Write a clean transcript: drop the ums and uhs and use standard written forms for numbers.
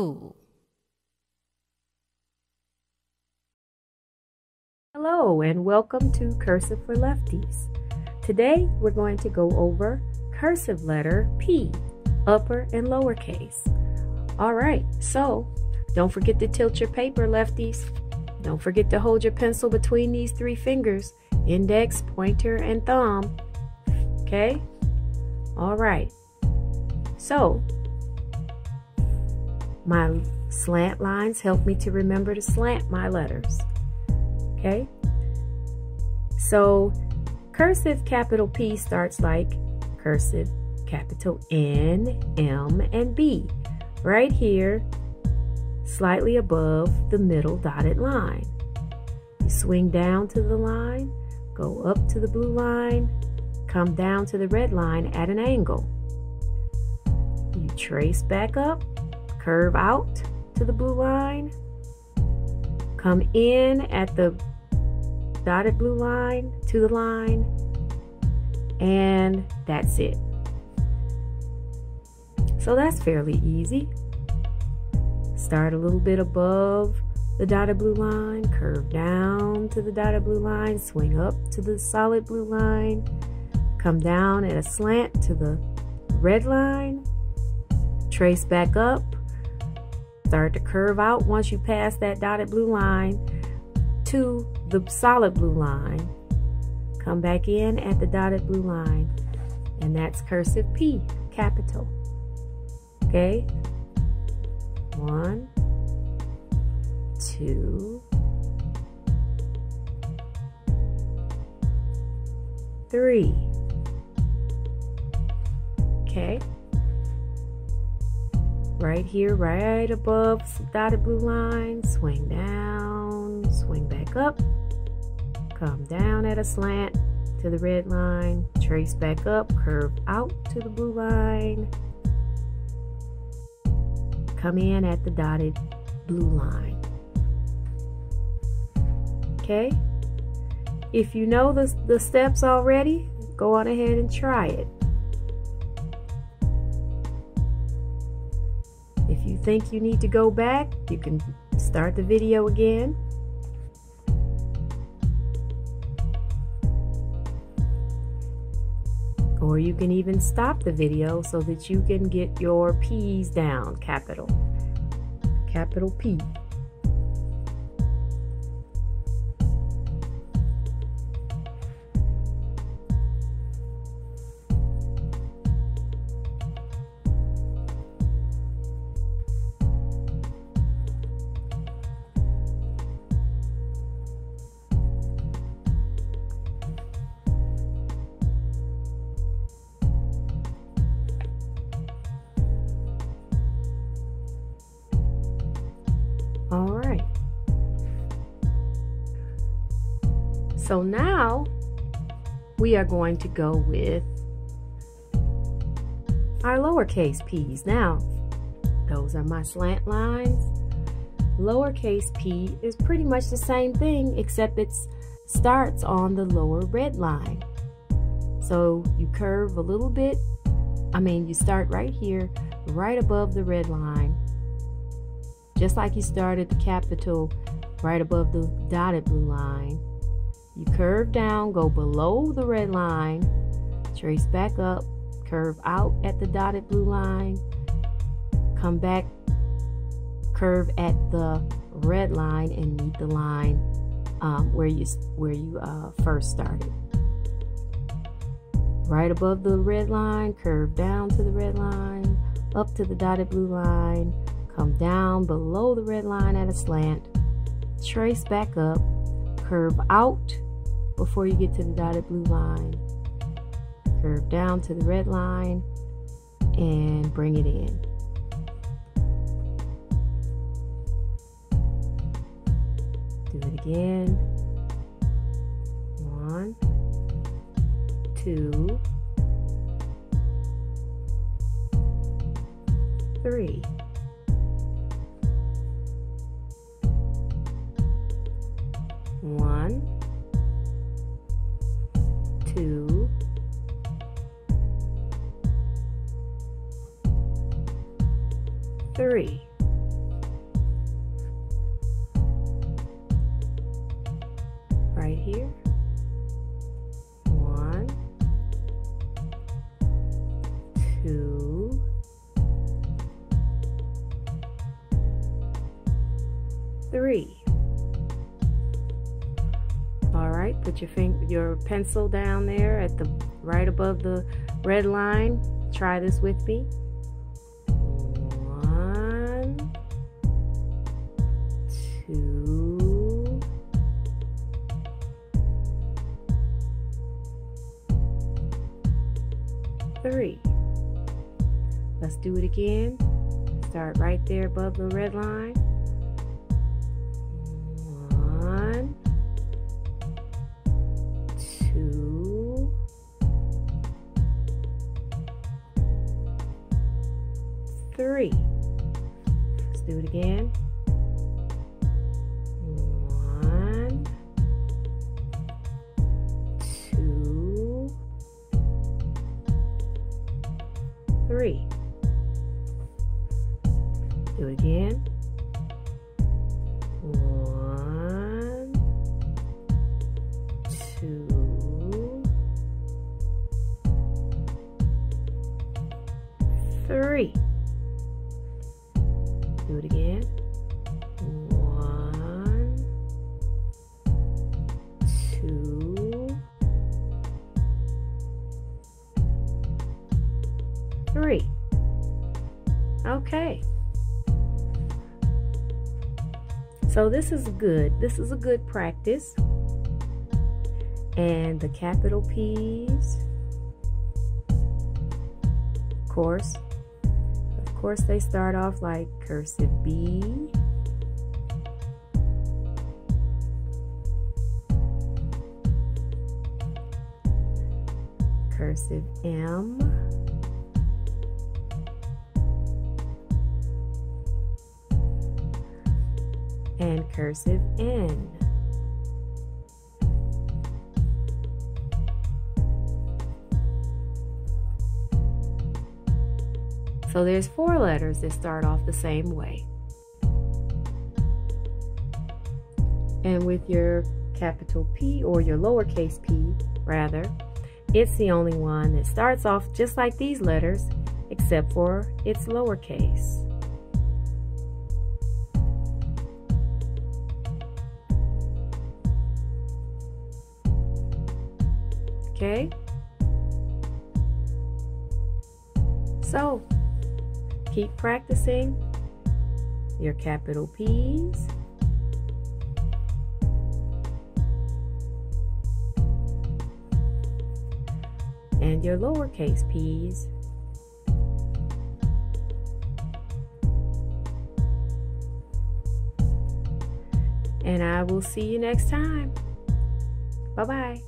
School. Hello and welcome to Cursive for Lefties. Today we're going to go over cursive letter P, upper and lowercase. Alright, so don't forget to tilt your paper, lefties. Don't forget to hold your pencil between these three fingers, index, pointer, and thumb. Okay? Alright. So, my slant lines help me to remember to slant my letters. Okay? So, cursive capital P starts like cursive capital N, M, and B. Right here, slightly above the middle dotted line. You swing down to the line, go up to the blue line, come down to the red line at an angle. You trace back up, curve out to the blue line, come in at the dotted blue line to the line, and that's it. So that's fairly easy. Start a little bit above the dotted blue line, curve down to the dotted blue line, swing up to the solid blue line, come down at a slant to the red line, trace back up, start to curve out once you pass that dotted blue line to the solid blue line, come back in at the dotted blue line, and that's cursive P, capital. Okay? 1, 2, 3. Okay? Right here, right above the dotted blue line, swing down, swing back up, come down at a slant to the red line, trace back up, curve out to the blue line, come in at the dotted blue line. Okay? If you know the steps already, go on ahead and try it. If you think you need to go back, you can start the video again. Or you can even stop the video so that you can get your P's down, capital P. All right. So now we are going to go with our lowercase p's. Now, those are my slant lines. Lowercase p is pretty much the same thing, except it starts on the lower red line. So you curve a little bit. You start right here, right above the red line. Just like you started the capital right above the dotted blue line. You curve down, go below the red line, trace back up, curve out at the dotted blue line, come back, curve at the red line, and meet the line where you first started. Right above the red line, curve down to the red line, up to the dotted blue line, come down below the red line at a slant, trace back up, curve out before you get to the dotted blue line, curve down to the red line, and bring it in. Do it again. 1, 2, 3. 1, 2, 3. right here. 1, 2, 3. All right, put your pencil down there at the right above the red line. Try this with me. 1, 2, 3. Let's do it again. Start right there above the red line. 1, 2, 3. Let's do it again. 1, 2, 3. Do it again. 1, 2, 3. Do it again. 1, 2, 3. Okay. So this is good. This is a good practice. And the capital P's, of course, they start off like cursive B, cursive M, and cursive N. So there's 4 letters that start off the same way. And with your capital P, or your lowercase p rather, it's the only one that starts off just like these letters, except for it's lowercase. Okay? So, keep practicing your capital P's and your lowercase p's. And I will see you next time. Bye-bye.